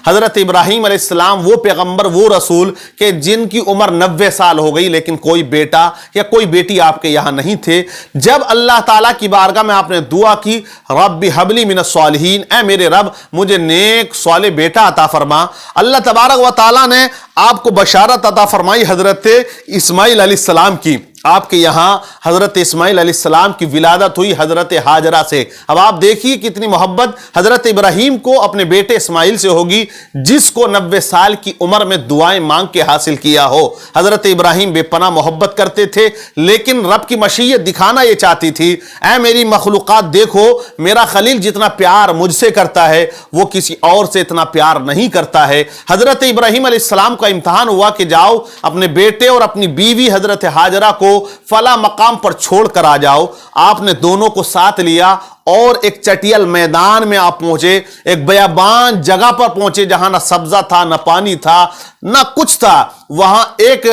حضرت ابراہیم علیہ السلام وہ پیغمبر وہ رسول کہ جن کی عمر 90 سال ہو گئی لیکن کوئی بیٹا یا کوئی بیٹی آپ کے یہاں نہیں تھے۔ جب اللہ تعالیٰ کی بارگاہ میں آپ نے دعا کی رب ہب لی من الصالحین، اے میرے رب مجھے نیک صالح بیٹا عطا فرما، اللہ تبارک و تعالیٰ نے آپ کو بشارت عطا فرمائی حضرت اسماعیل علیہ السلام کی۔ آپ کے یہاں حضرت اسماعیل علیہ السلام کی ولادت ہوئی حضرت ہاجرہ سے۔ اب آپ دیکھیے کتنی محبت حضرت ابراہیم کو اپنے بیٹے اسماعیل سے ہوگی جس کو 90 سال کی عمر میں دعائیں مانگ کے حاصل کیا ہو۔ حضرت ابراہیم بے پناہ محبت کرتے تھے لیکن رب کی مشیت دکھانا یہ چاہتی تھی، اے میری مخلوقات دیکھو میرا خلیل جتنا پیار مجھ سے کرتا ہے وہ کسی اور سے اتنا پیار نہیں کرتا ہے۔ حضرت ابراہیم علیہ السلام کا امتحان ہوا کہ جاؤ اپنے بیٹے اور اپنی بیوی حضرت ہاجرہ کو فلاں مقام پر چھوڑ کر آ جاؤ۔ آپ نے دونوں کو ساتھ لیا اور ایک چٹیل میدان میں آپ پہنچے، ایک بیابان جگہ پر پہنچے جہاں نہ سبزہ تھا نہ پانی تھا نہ کچھ تھا، وہاں ایک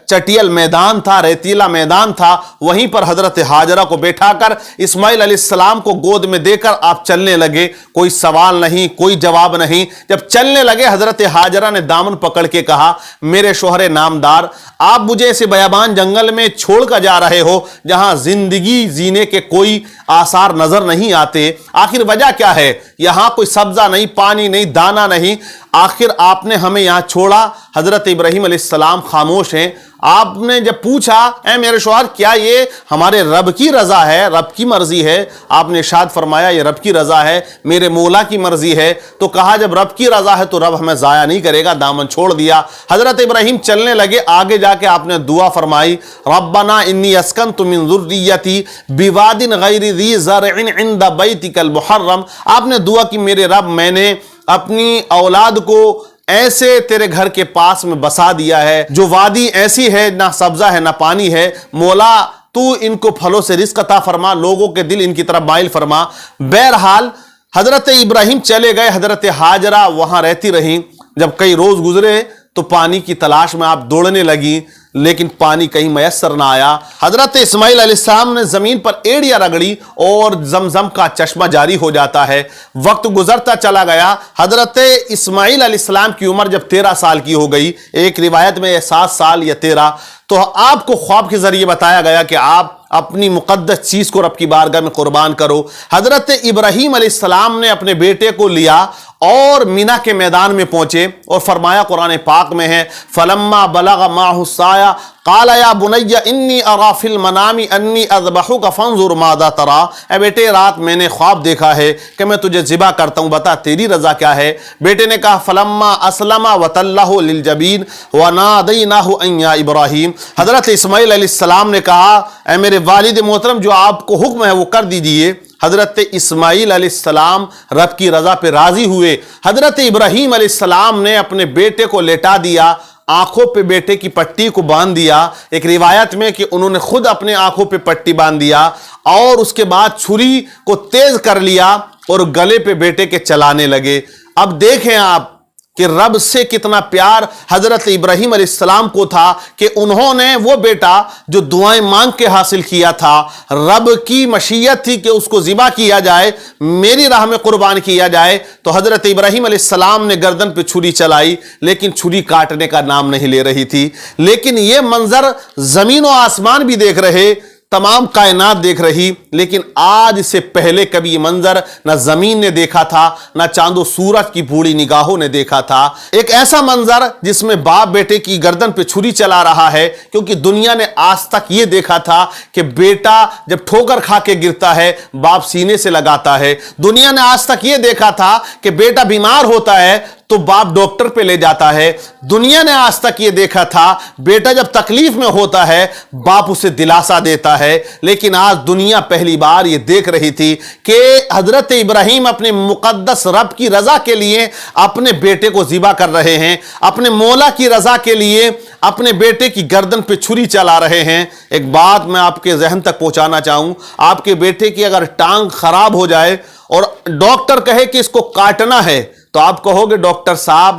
چٹیل میدان تھا، ریتیلا میدان تھا، وہیں پر حضرت ہاجرہ کو بیٹھا کر اسماعیل علیہ السلام کو گود میں دے کر آپ چلنے لگے۔ کوئی سوال نہیں، کوئی جواب نہیں۔ جب چلنے لگے حضرت ہاجرہ نے دامن پکڑ کے کہا، میرے شوہر نامدار آپ مجھے ایسے بیابان جنگل میں چھوڑ کر جا رہے ہو جہاں زندگی جینے کے کوئی آثار نظر نہیں آتے، آخر وجہ کیا ہے؟ یہاں کوئی سبزہ نہیں، پانی نہیں، دانہ نہیں، آخر آپ نے ہمیں یہاں چھوڑا۔ حضرت ابراہیم علیہ السلام خاموش ہیں۔ آپ نے جب پوچھا اے میرے شوہر کیا یہ ہمارے رب کی رضا ہے، رب کی مرضی ہے؟ آپ نے ارشاد فرمایا یہ رب کی رضا ہے، میرے مولا کی مرضی ہے۔ تو کہا جب رب کی رضا ہے تو رب ہمیں ضائع نہیں کرے گا، دامن چھوڑ دیا۔ حضرت ابراہیم چلنے لگے، آگے جا کے آپ نے دعا فرمائی، ربنا انی اسکنت من ذریتی بواد غیر ذی زرع عند بیتک المحرم۔ آپ نے دعا کی میرے رب میں نے اپنی اولاد کو ایسے تیرے گھر کے پاس میں بسا دیا ہے جو وادی ایسی ہے نہ سبزہ ہے نہ پانی ہے، مولا تو ان کو پھلوں سے رزق عطا فرما، لوگوں کے دل ان کی طرف مائل فرما۔ بہرحال حضرت ابراہیم چلے گئے، حضرت ہاجرہ وہاں رہتی رہیں۔ جب کئی روز گزرے تو پانی کی تلاش میں آپ دوڑنے لگی لیکن پانی کہیں میسر نہ آیا۔ حضرت اسماعیل علیہ السلام نے زمین پر ایڑیاں رگڑی اور زمزم کا چشمہ جاری ہو جاتا ہے۔ وقت گزرتا چلا گیا، حضرت اسماعیل علیہ السلام کی عمر جب 13 سال کی ہو گئی، ایک روایت میں 7 سال یا 13، تو آپ کو خواب کے ذریعے بتایا گیا کہ آپ اپنی مقدس چیز کو رب کی بارگاہ میں قربان کرو۔ حضرت ابراہیم علیہ السلام نے اپنے بیٹے کو لیا اور مینا کے میدان میں پہنچے اور فرمایا قرآن پاک میں ہے فلما بلغ معه السعی قال یا بنی انی اری فی المنام انی اذبحک فانظر ماذا تری۔ اے بیٹے رات میں نے خواب دیکھا ہے کہ میں تجھے ذبح کرتا ہوں، بتا تیری رضا کیا ہے؟ بیٹے نے کہا فلما اسلم وتلہ للجبین ونادیناہ ان یا ابراہیم۔ حضرت اسماعیل علیہ السلام نے کہا اے میرے والد محترم جو آپ کو حکم ہے وہ کر دیجئے۔ حضرت اسماعیل علیہ السلام رب کی رضا پہ راضی ہوئے۔ حضرت ابراہیم علیہ السلام نے اپنے بیٹے کو لیٹا دیا، آنکھوں پہ بیٹے کی پٹی کو باندھ دیا۔ ایک روایت میں کہ انہوں نے خود اپنے آنکھوں پہ پٹی باندھ دیا اور اس کے بعد چھری کو تیز کر لیا اور گلے پہ بیٹے کے چلانے لگے۔ اب دیکھیں آپ کہ رب سے کتنا پیار حضرت ابراہیم علیہ السلام کو تھا کہ انہوں نے وہ بیٹا جو دعائیں مانگ کے حاصل کیا تھا، رب کی مشیت تھی کہ اس کو ذبح کیا جائے، میری راہ میں قربان کیا جائے، تو حضرت ابراہیم علیہ السلام نے گردن پہ چھری چلائی لیکن چھری کاٹنے کا نام نہیں لے رہی تھی۔ لیکن یہ منظر زمین و آسمان بھی دیکھ رہے، تمام کائنات دیکھ رہی، لیکن آج سے پہلے کبھی یہ منظر نہ زمین نے دیکھا تھا نہ چاند و سورج کی بوڑھی نگاہوں نے دیکھا تھا۔ ایک ایسا منظر جس میں باپ بیٹے کی گردن پہ چھری چلا رہا ہے، کیونکہ دنیا نے آج تک یہ دیکھا تھا کہ بیٹا جب ٹھوکر کھا کے گرتا ہے باپ سینے سے لگاتا ہے۔ دنیا نے آج تک یہ دیکھا تھا کہ بیٹا بیمار ہوتا ہے تو باپ ڈاکٹر پہ لے جاتا ہے۔ دنیا نے آج تک یہ دیکھا تھا بیٹا جب تکلیف میں ہوتا ہے باپ اسے دلاسا دیتا ہے، لیکن آج دنیا پہلی بار یہ دیکھ رہی تھی کہ حضرت ابراہیم اپنے مقدس رب کی رضا کے لیے اپنے بیٹے کو ذبح کر رہے ہیں، اپنے مولا کی رضا کے لیے اپنے بیٹے کی گردن پہ چھری چلا رہے ہیں۔ ایک بات میں آپ کے ذہن تک پہنچانا چاہوں، آپ کے بیٹے کی اگر ٹانگ خراب ہو جائے اور ڈاکٹر کہے کہ اس کو کاٹنا ہے تو آپ کہو گے ڈاکٹر صاحب